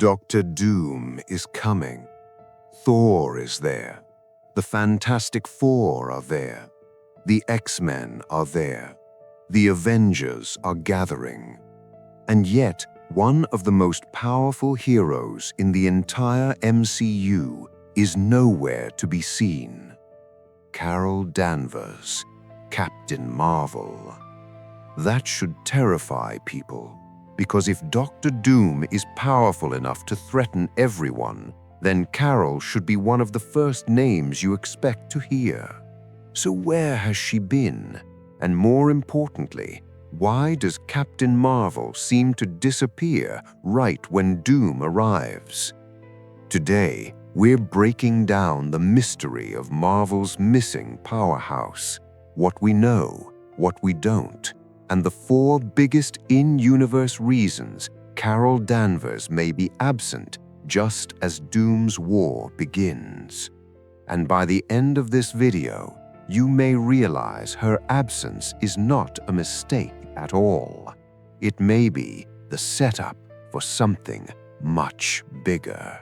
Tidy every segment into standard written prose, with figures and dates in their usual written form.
Dr. Doom is coming. Thor is there. The Fantastic Four are there. The X-Men are there. The Avengers are gathering. And yet, one of the most powerful heroes in the entire MCU is nowhere to be seen. Carol Danvers, Captain Marvel. That should terrify people, because if Dr. Doom is powerful enough to threaten everyone, then Carol should be one of the first names you expect to hear. So where has she been? And more importantly, why does Captain Marvel seem to disappear right when Doom arrives? Today, we're breaking down the mystery of Marvel's missing powerhouse, what we know, what we don't, and the 4 biggest in-universe reasons Carol Danvers may be absent just as Doom's war begins. And by the end of this video, you may realize her absence is not a mistake at all. It may be the setup for something much bigger.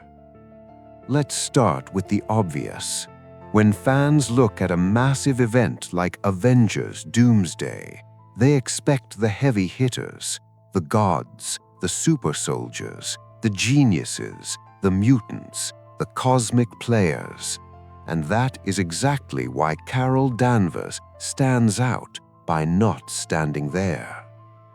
Let's start with the obvious. When fans look at a massive event like Avengers Doomsday, they expect the heavy hitters, the gods, the super soldiers, the geniuses, the mutants, the cosmic players. And that is exactly why Carol Danvers stands out by not standing there.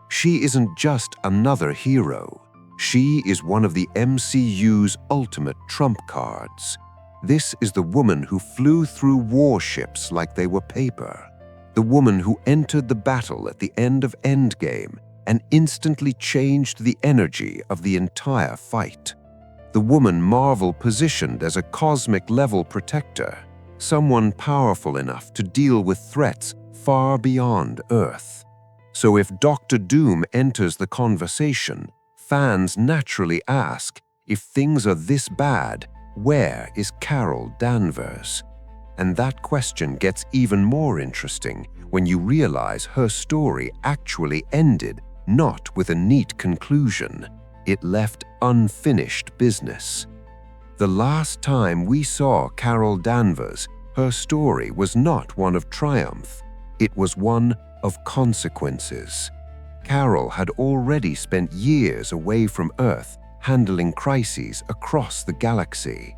She isn't just another hero. She is one of the MCU's ultimate trump cards. This is the woman who flew through warships like they were paper. The woman who entered the battle at the end of Endgame and instantly changed the energy of the entire fight. The woman Marvel positioned as a cosmic-level protector, someone powerful enough to deal with threats far beyond Earth. So if Dr. Doom enters the conversation, fans naturally ask, if things are this bad, where is Carol Danvers? And that question gets even more interesting when you realize her story actually ended not with a neat conclusion. It left unfinished business. The last time we saw Carol Danvers, her story was not one of triumph. It was one of consequences. Carol had already spent years away from Earth, handling crises across the galaxy.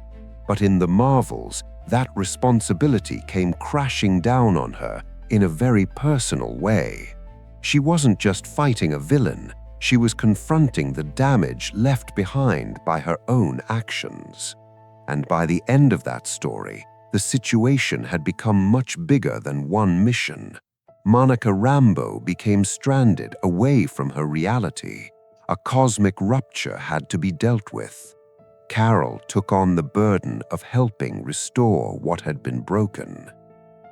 But in the Marvels, that responsibility came crashing down on her in a very personal way. She wasn't just fighting a villain, she was confronting the damage left behind by her own actions. And by the end of that story, the situation had become much bigger than one mission. Monica Rambeau became stranded away from her reality. A cosmic rupture had to be dealt with. Carol took on the burden of helping restore what had been broken.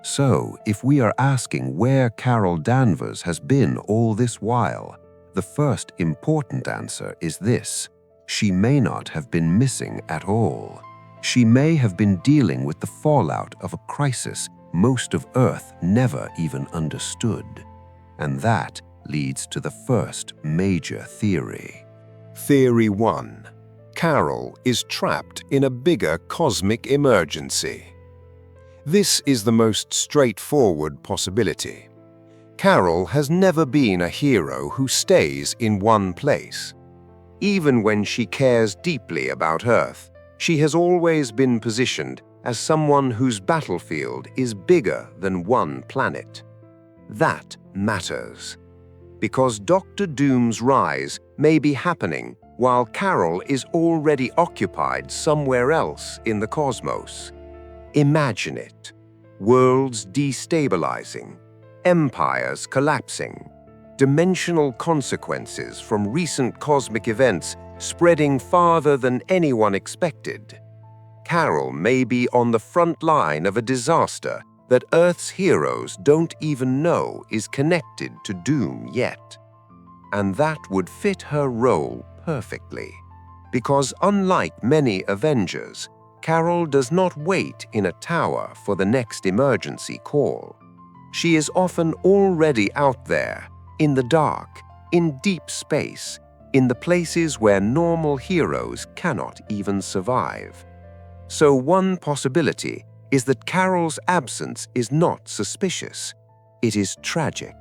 So, if we are asking where Carol Danvers has been all this while, the first important answer is this: she may not have been missing at all. She may have been dealing with the fallout of a crisis most of Earth never even understood. And that leads to the first major theory. Theory 1. Carol is trapped in a bigger cosmic emergency. This is the most straightforward possibility. Carol has never been a hero who stays in one place. Even when she cares deeply about Earth, she has always been positioned as someone whose battlefield is bigger than one planet. That matters, because Dr. Doom's rise may be happening while Carol is already occupied somewhere else in the cosmos. Imagine it: worlds destabilizing, empires collapsing, dimensional consequences from recent cosmic events spreading farther than anyone expected. Carol may be on the front line of a disaster that Earth's heroes don't even know is connected to Doom yet. And that would fit her role perfectly, because unlike many Avengers, Carol does not wait in a tower for the next emergency call. She is often already out there, in the dark, in deep space, in the places where normal heroes cannot even survive. So one possibility is that Carol's absence is not suspicious. It is tragic.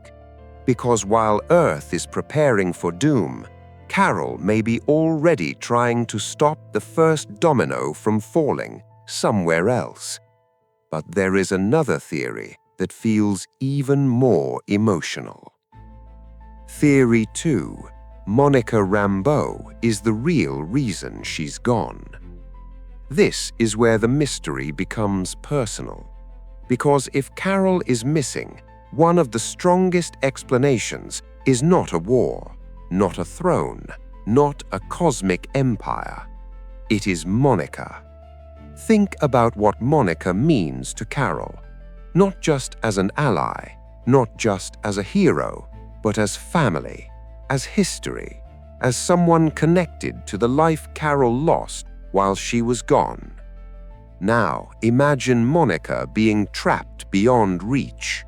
Because while Earth is preparing for doom, Carol may be already trying to stop the first domino from falling somewhere else. But there is another theory that feels even more emotional. Theory 2. Monica Rambeau is the real reason she's gone. This is where the mystery becomes personal. Because if Carol is missing, one of the strongest explanations is not a war, not a throne, not a cosmic empire. It is Monica. Think about what Monica means to Carol, not just as an ally, not just as a hero, but as family, as history, as someone connected to the life Carol lost while she was gone. Now, imagine Monica being trapped beyond reach.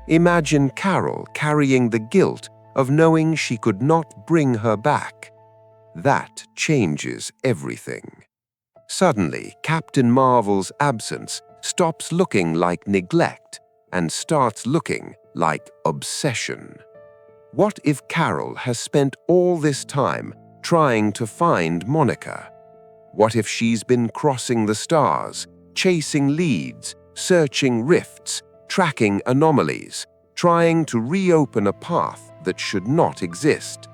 Imagine Carol carrying the guilt of knowing she could not bring her back. That changes everything. Suddenly, Captain Marvel's absence stops looking like neglect and starts looking like obsession. What if Carol has spent all this time trying to find Monica? What if she's been crossing the stars, chasing leads, searching rifts, tracking anomalies, trying to reopen a path that should not exist?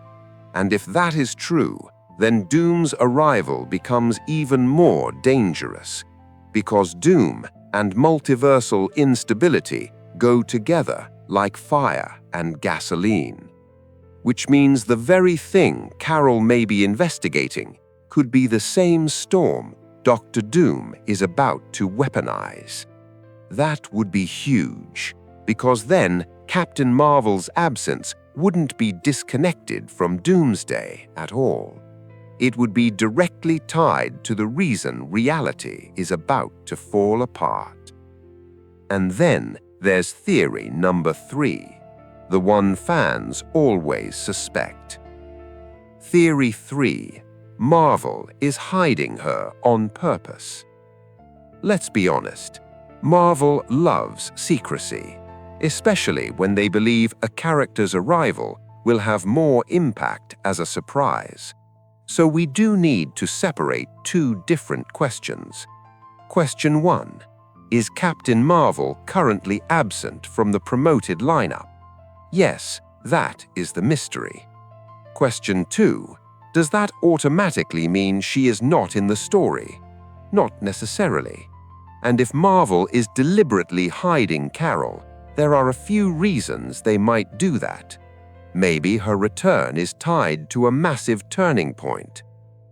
And if that is true, then Doom's arrival becomes even more dangerous, because Doom and multiversal instability go together like fire and gasoline. Which means the very thing Carol may be investigating could be the same storm Dr. Doom is about to weaponize. That would be huge, because then Captain Marvel's absence wouldn't be disconnected from Doomsday at all. It would be directly tied to the reason reality is about to fall apart. And then there's theory number 3, the one fans always suspect. Theory 3. Marvel is hiding her on purpose. Let's be honest, Marvel loves secrecy, especially when they believe a character's arrival will have more impact as a surprise. So we do need to separate two different questions. Question 1. Is Captain Marvel currently absent from the promoted lineup? Yes, that is the mystery. Question 2. Does that automatically mean she is not in the story? Not necessarily. And if Marvel is deliberately hiding Carol, there are a few reasons they might do that. Maybe her return is tied to a massive turning point.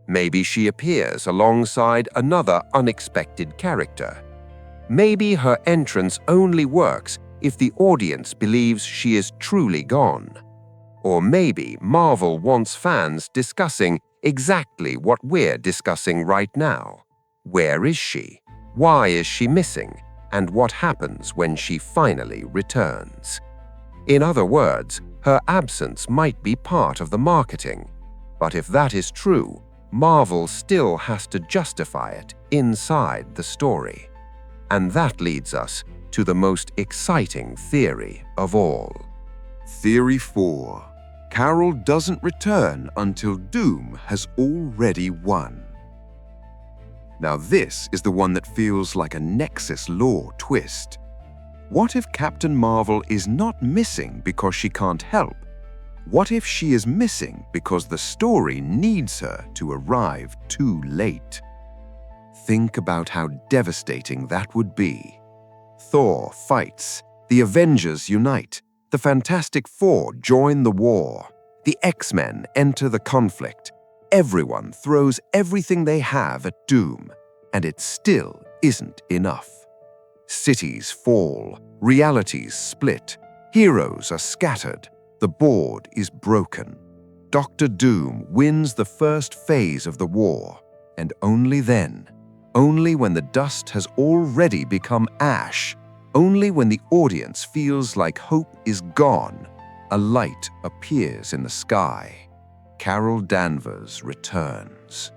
Maybe she appears alongside another unexpected character. Maybe her entrance only works if the audience believes she is truly gone. Or maybe Marvel wants fans discussing exactly what we're discussing right now. Where is she? Why is she missing? And what happens when she finally returns? In other words, her absence might be part of the marketing. But if that is true, Marvel still has to justify it inside the story. And that leads us to the most exciting theory of all. Theory 4. Carol doesn't return until Doom has already won. Now this is the one that feels like a Nexus lore twist. What if Captain Marvel is not missing because she can't help? What if she is missing because the story needs her to arrive too late? Think about how devastating that would be. Thor fights, the Avengers unite, the Fantastic Four join the war, the X-Men enter the conflict. Everyone throws everything they have at Doom, and it still isn't enough. Cities fall, realities split, heroes are scattered, the board is broken. Dr. Doom wins the first phase of the war, and only then, only when the dust has already become ash, only when the audience feels like hope is gone, a light appears in the sky. Carol Danvers returns.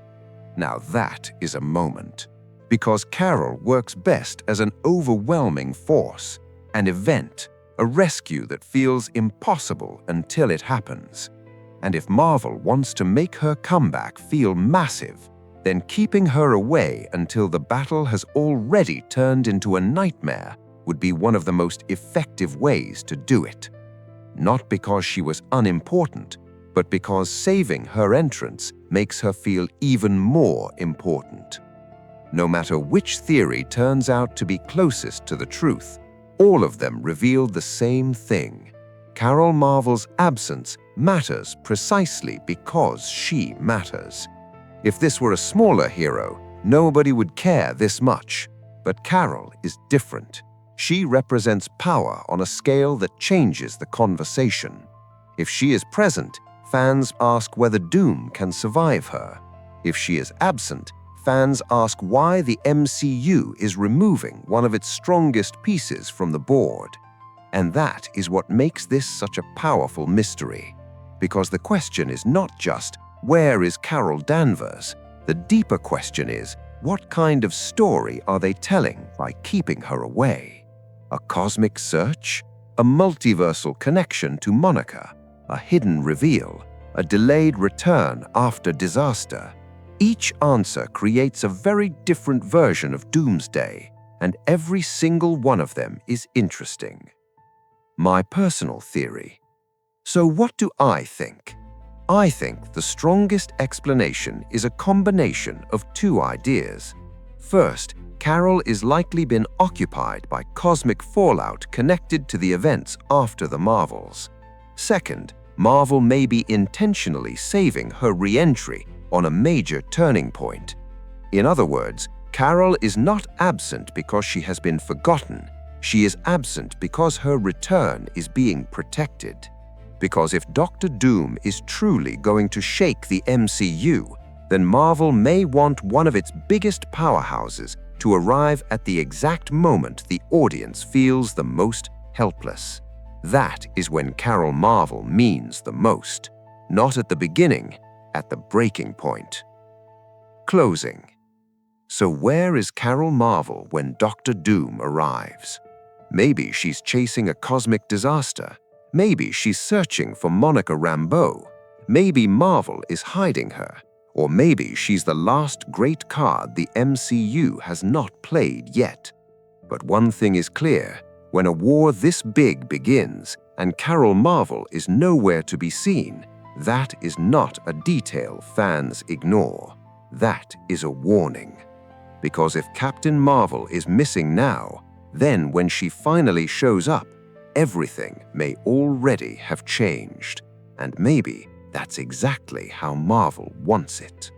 Now that is a moment, because Carol works best as an overwhelming force, an event, a rescue that feels impossible until it happens. And if Marvel wants to make her comeback feel massive, then keeping her away until the battle has already turned into a nightmare would be one of the most effective ways to do it. Not because she was unimportant, but because saving her entrance makes her feel even more important. No matter which theory turns out to be closest to the truth, all of them reveal the same thing. Carol Marvel's absence matters precisely because she matters. If this were a smaller hero, nobody would care this much. But Carol is different. She represents power on a scale that changes the conversation. If she is present, fans ask whether Doom can survive her. If she is absent, fans ask why the MCU is removing one of its strongest pieces from the board. And that is what makes this such a powerful mystery. Because the question is not just, where is Carol Danvers? The deeper question is, what kind of story are they telling by keeping her away? A cosmic search? A multiversal connection to Monica? A hidden reveal? A delayed return after disaster? Each answer creates a very different version of Doomsday, and every single one of them is interesting. My personal theory. So what do I think? I think the strongest explanation is a combination of two ideas. First, Carol is likely been occupied by cosmic fallout connected to the events after the Marvels. Second, Marvel may be intentionally saving her re-entry on a major turning point. In other words, Carol is not absent because she has been forgotten. She is absent because her return is being protected. Because if Doctor Doom is truly going to shake the MCU, then Marvel may want one of its biggest powerhouses to arrive at the exact moment the audience feels the most helpless. That is when Carol Marvel means the most, not at the beginning, at the breaking point. Closing. So where is Carol Marvel when Doctor Doom arrives? Maybe she's chasing a cosmic disaster. Maybe she's searching for Monica Rambeau. Maybe Marvel is hiding her. Or maybe she's the last great card the MCU has not played yet. But one thing is clear. When a war this big begins and Carol Marvel is nowhere to be seen, that is not a detail fans ignore. That is a warning. Because if Captain Marvel is missing now, then when she finally shows up, everything may already have changed. And maybe that's exactly how Marvel wants it.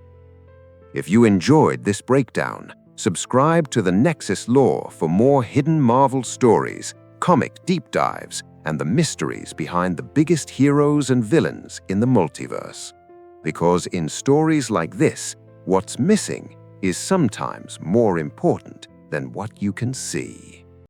If you enjoyed this breakdown, subscribe to the Nexus Lore for more hidden Marvel stories, comic deep dives, and the mysteries behind the biggest heroes and villains in the multiverse. Because in stories like this, what's missing is sometimes more important than what you can see.